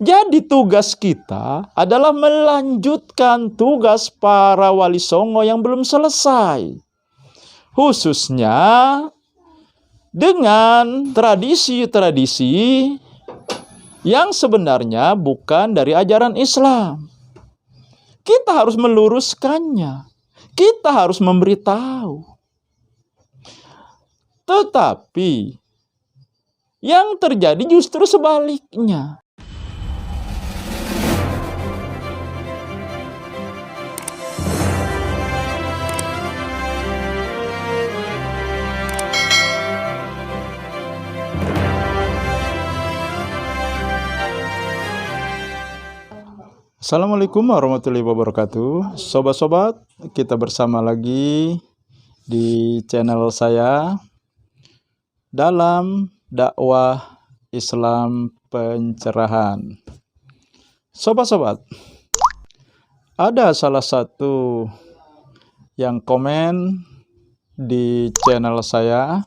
Jadi tugas kita adalah melanjutkan tugas para wali songo yang belum selesai. Khususnya dengan tradisi-tradisi yang sebenarnya bukan dari ajaran Islam. Kita harus meluruskannya. Kita harus memberitahu. Tetapi yang terjadi justru sebaliknya. Assalamualaikum warahmatullahi wabarakatuh. Sobat-sobat, kita bersama lagi di channel saya dalam dakwah Islam pencerahan. Sobat-sobat, ada salah satu yang komen di channel saya.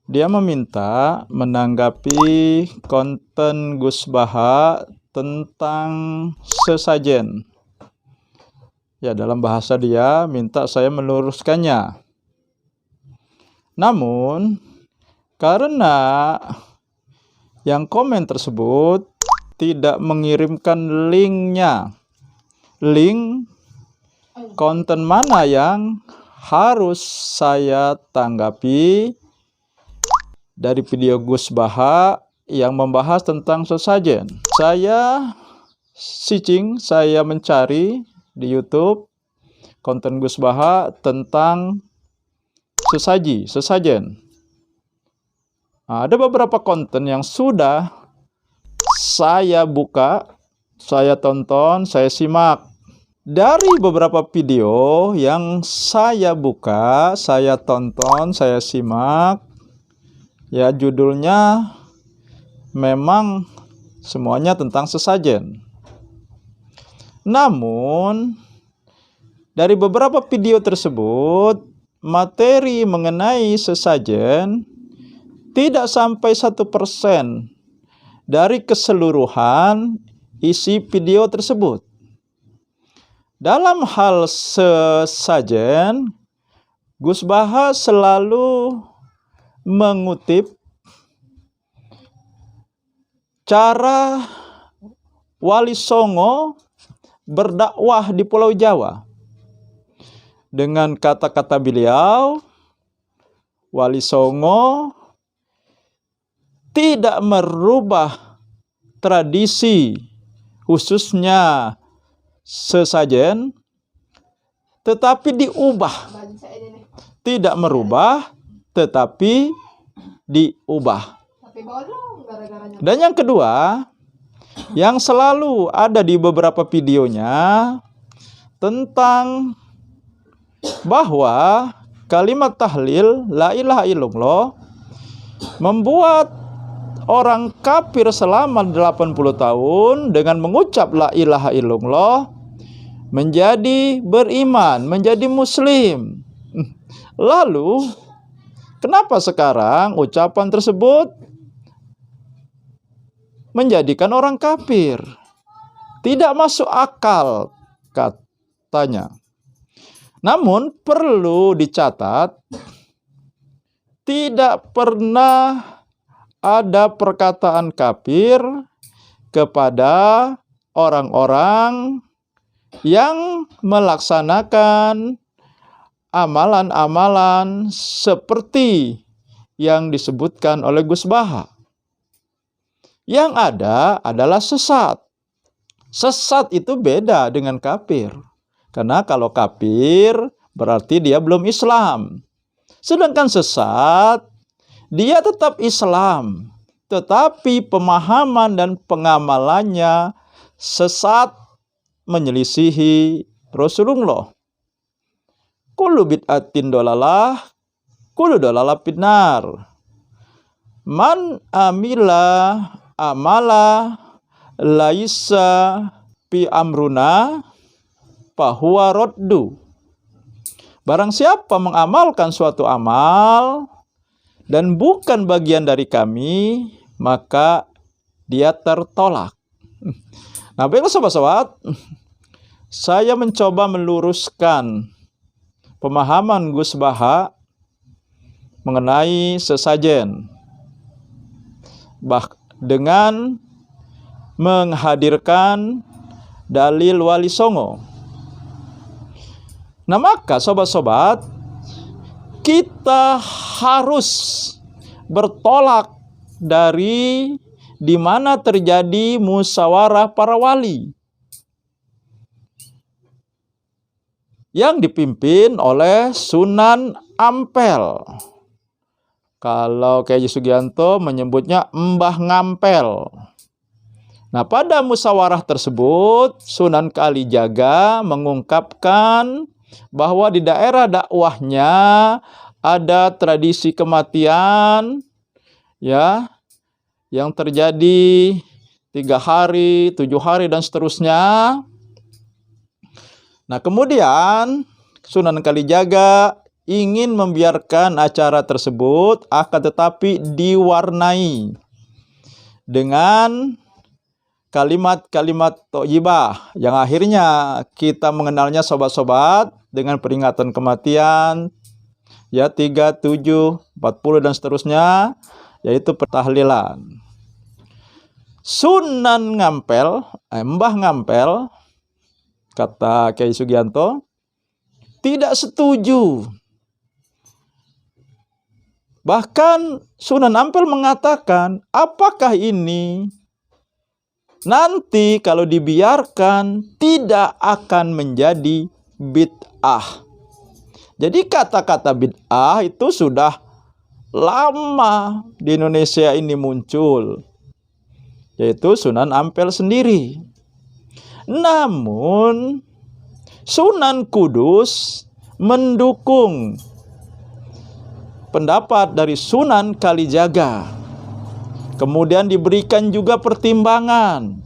Dia meminta menanggapi konten Gus Baha tentang sesajen. Ya, dalam bahasa dia minta saya meluruskannya. Namun, karena yang komen tersebut tidak mengirimkan linknya, link konten mana yang harus saya tanggapi dari video Gus Baha yang membahas tentang sesajen. Saya searching, saya mencari di YouTube konten Gus Baha tentang sesajen. Nah, ada beberapa konten yang sudah saya buka, saya tonton, saya simak. Dari beberapa video yang saya buka, saya tonton, saya simak, ya judulnya memang semuanya tentang sesajen. Namun, dari beberapa video tersebut, materi mengenai sesajen tidak sampai 1% dari keseluruhan isi video tersebut. Dalam hal sesajen, Gus Baha selalu mengutip cara Wali Songo berdakwah di Pulau Jawa. Dengan kata-kata beliau, Wali Songo tidak merubah tradisi, khususnya sesajen, tetapi diubah. Tidak merubah, tetapi diubah. Dan yang kedua, yang selalu ada di beberapa videonya tentang bahwa kalimat tahlil la ilaha illallah membuat orang kafir selama 80 tahun dengan mengucap la ilaha illallah menjadi beriman, menjadi muslim. Lalu kenapa sekarang ucapan tersebut menjadikan orang kafir? Tidak masuk akal, katanya. Namun perlu dicatat, tidak pernah ada perkataan kafir kepada orang-orang yang melaksanakan amalan-amalan seperti yang disebutkan oleh Gus Baha. Yang ada adalah sesat. Sesat itu beda dengan kafir. Karena kalau kafir berarti dia belum Islam. Sedangkan sesat, dia tetap Islam. Tetapi pemahaman dan pengamalannya sesat, menyelisihi Rasulullah. Kullu bid'atin dolalah, kullu dolalah finnar. Man amila amala laisa fi amruna fahuwa raddu. Barang siapa mengamalkan suatu amal dan bukan bagian dari kami, maka dia tertolak. Nah, baiklah sobat-sobat, saya mencoba meluruskan pemahaman Gus Baha mengenai sesajen dengan menghadirkan dalil Wali Songo. Nah, maka sobat-sobat, kita harus bertolak dari di mana terjadi musyawarah para wali yang dipimpin oleh Sunan Ampel. Kalau Kiai Sugianto menyebutnya Mbah Ngampel. Nah, pada musyawarah tersebut Sunan Kalijaga mengungkapkan bahwa di daerah dakwahnya ada tradisi kematian ya yang terjadi 3 hari, 7 hari dan seterusnya. Nah, kemudian Sunan Kalijaga ingin membiarkan acara tersebut, akan tetapi diwarnai dengan kalimat-kalimat thayyibah yang akhirnya kita mengenalnya sobat-sobat dengan peringatan kematian ya 3, 7, 40 dan seterusnya, yaitu pertahlilan. Sunan Ngampel, Mbah Ngampel, kata Kiai Sugianto, tidak setuju. Bahkan Sunan Ampel mengatakan, apakah ini nanti kalau dibiarkan tidak akan menjadi bid'ah. Jadi kata-kata bid'ah itu sudah lama di Indonesia ini muncul, yaitu Sunan Ampel sendiri. Namun Sunan Kudus mendukung pendapat dari Sunan Kalijaga. Kemudian diberikan juga pertimbangan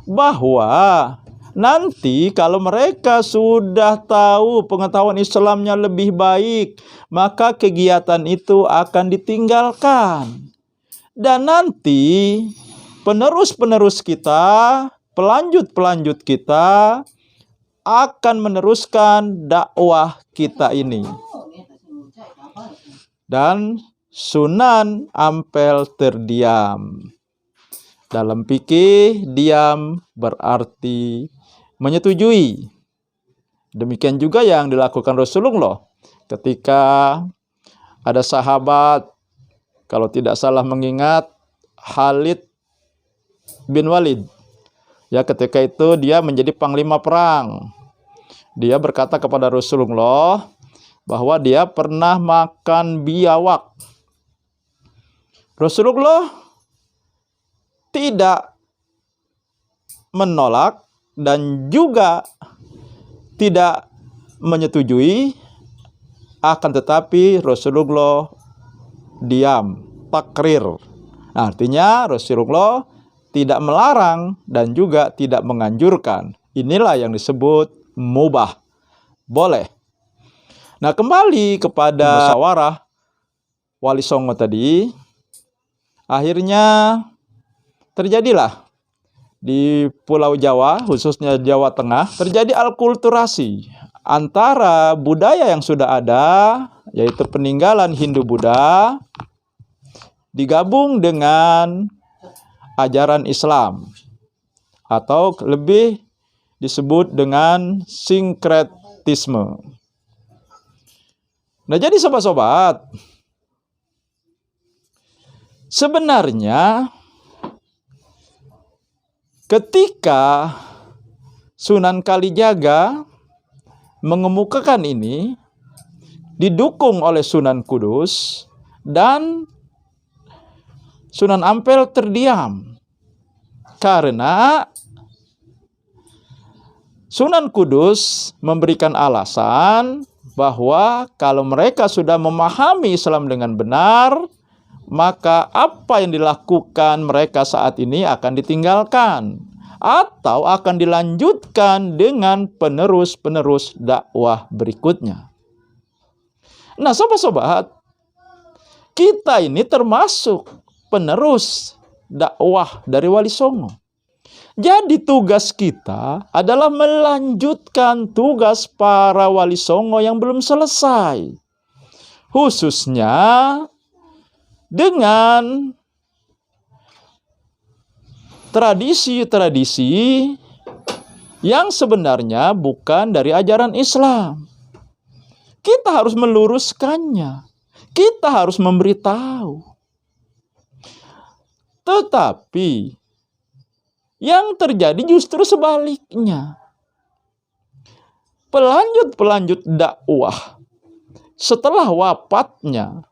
bahwa nanti kalau mereka sudah tahu pengetahuan Islamnya lebih baik, maka kegiatan itu akan ditinggalkan. Dan nanti penerus-penerus kita, pelanjut-pelanjut kita akan meneruskan dakwah kita ini. Dan Sunan Ampel terdiam. Dalam fikih, diam berarti menyetujui. Demikian juga yang dilakukan Rasulullah ketika ada sahabat, kalau tidak salah mengingat, Khalid bin Walid. Ya, ketika itu dia menjadi panglima perang. Dia berkata kepada Rasulullah bahwa dia pernah makan biawak. Rasulullah tidak menolak dan juga tidak menyetujui, akan tetapi Rasulullah diam, takrir. Artinya Rasulullah tidak melarang dan juga tidak menganjurkan. Inilah yang disebut mubah, boleh. Nah, kembali kepada musyawarah Wali Songo tadi, akhirnya terjadilah di Pulau Jawa, khususnya Jawa Tengah, terjadi alkulturasi antara budaya yang sudah ada, yaitu peninggalan Hindu-Buddha, digabung dengan ajaran Islam, atau lebih disebut dengan sinkretisme. Nah, jadi sobat-sobat, sebenarnya ketika Sunan Kalijaga mengemukakan ini, didukung oleh Sunan Kudus, dan Sunan Ampel terdiam. Karena Sunan Kudus memberikan alasan bahwa kalau mereka sudah memahami Islam dengan benar, maka apa yang dilakukan mereka saat ini akan ditinggalkan atau akan dilanjutkan dengan penerus-penerus dakwah berikutnya. Nah, sobat-sobat, kita ini termasuk penerus dakwah dari Wali Songo. Jadi tugas kita adalah melanjutkan tugas para Wali Songo yang belum selesai. Khususnya dengan tradisi-tradisi yang sebenarnya bukan dari ajaran Islam. Kita harus meluruskannya. Kita harus memberitahu. Tetapi yang terjadi justru sebaliknya. Pelanjut-pelanjut dakwah setelah wafatnya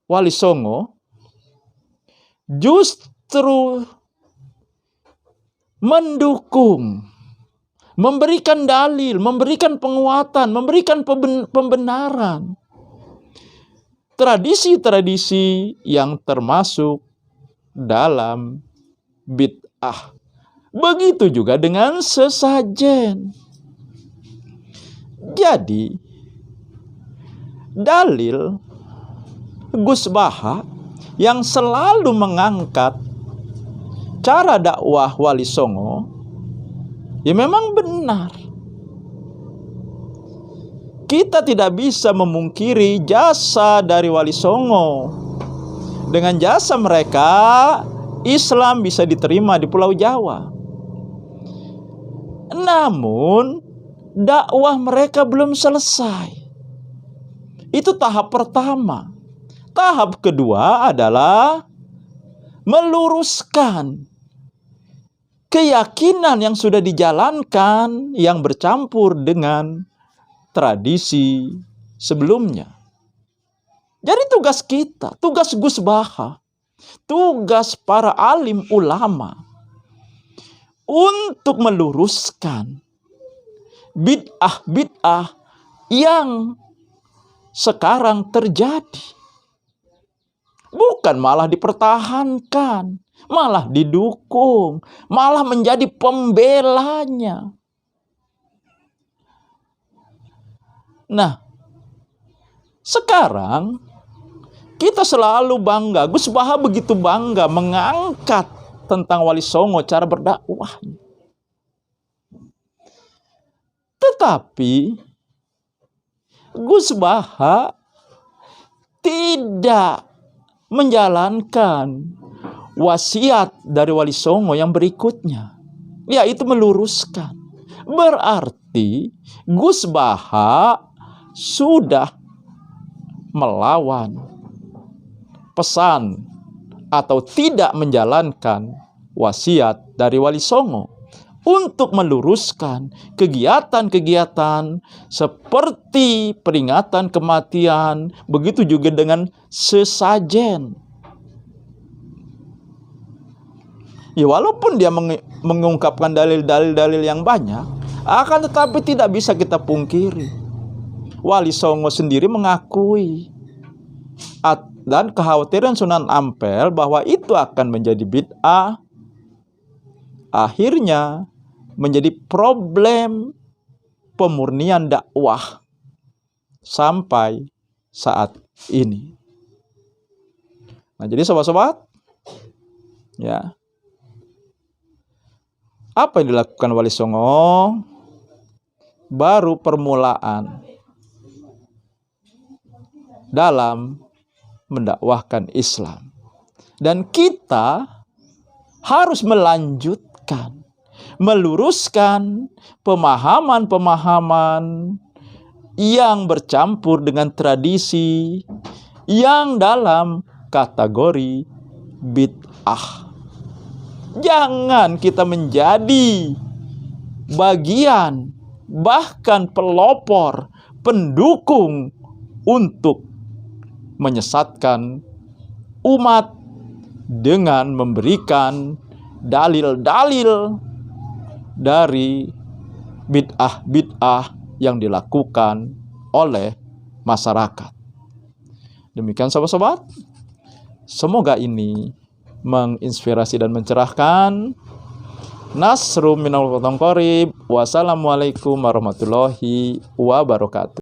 Wali Songo justru mendukung, memberikan dalil, memberikan penguatan, memberikan pembenaran tradisi-tradisi yang termasuk dalam bid'ah. Begitu juga dengan sesajen. Jadi, dalil Gus Baha yang selalu mengangkat cara dakwah Wali Songo, ya memang benar. Kita tidak bisa memungkiri jasa dari Wali Songo. Dengan jasa mereka, Islam bisa diterima di Pulau Jawa. Namun, dakwah mereka belum selesai. Itu tahap pertama. Tahap kedua adalah meluruskan keyakinan yang sudah dijalankan yang bercampur dengan tradisi sebelumnya. Jadi tugas kita, tugas Gus Baha, tugas para alim ulama untuk meluruskan bid'ah-bid'ah yang sekarang terjadi. Bukan malah dipertahankan, malah didukung, malah menjadi pembelanya. Nah, sekarang kita selalu bangga, Gus Baha begitu bangga mengangkat tentang Wali Songo, cara berdakwah. Tetapi Gus Baha tidak menjalankan wasiat dari Wali Songo yang berikutnya, yaitu meluruskan. Berarti Gus Baha sudah melawan pesan atau tidak menjalankan wasiat dari Wali Songo untuk meluruskan kegiatan-kegiatan seperti peringatan kematian, begitu juga dengan sesajen. Ya, walaupun dia mengungkapkan dalil-dalil yang banyak, akan tetapi tidak bisa kita pungkiri, Wali Songo sendiri mengakui dan kekhawatiran Sunan Ampel bahwa itu akan menjadi bid'ah, akhirnya menjadi problem pemurnian dakwah sampai saat ini. Nah, jadi sobat-sobat, ya, apa yang dilakukan Wali Songo baru permulaan dalam mendakwahkan Islam. Dan kita harus melanjutkan, meluruskan pemahaman-pemahaman yang bercampur dengan tradisi yang dalam kategori bid'ah. Jangan kita menjadi bagian, bahkan pelopor, pendukung untuk menyesatkan umat dengan memberikan dalil-dalil dari bid'ah-bid'ah yang dilakukan oleh masyarakat. Demikian sobat-sobat, semoga ini menginspirasi dan mencerahkan. Nasrum minal qarib. Wassalamualaikum warahmatullahi wabarakatuh.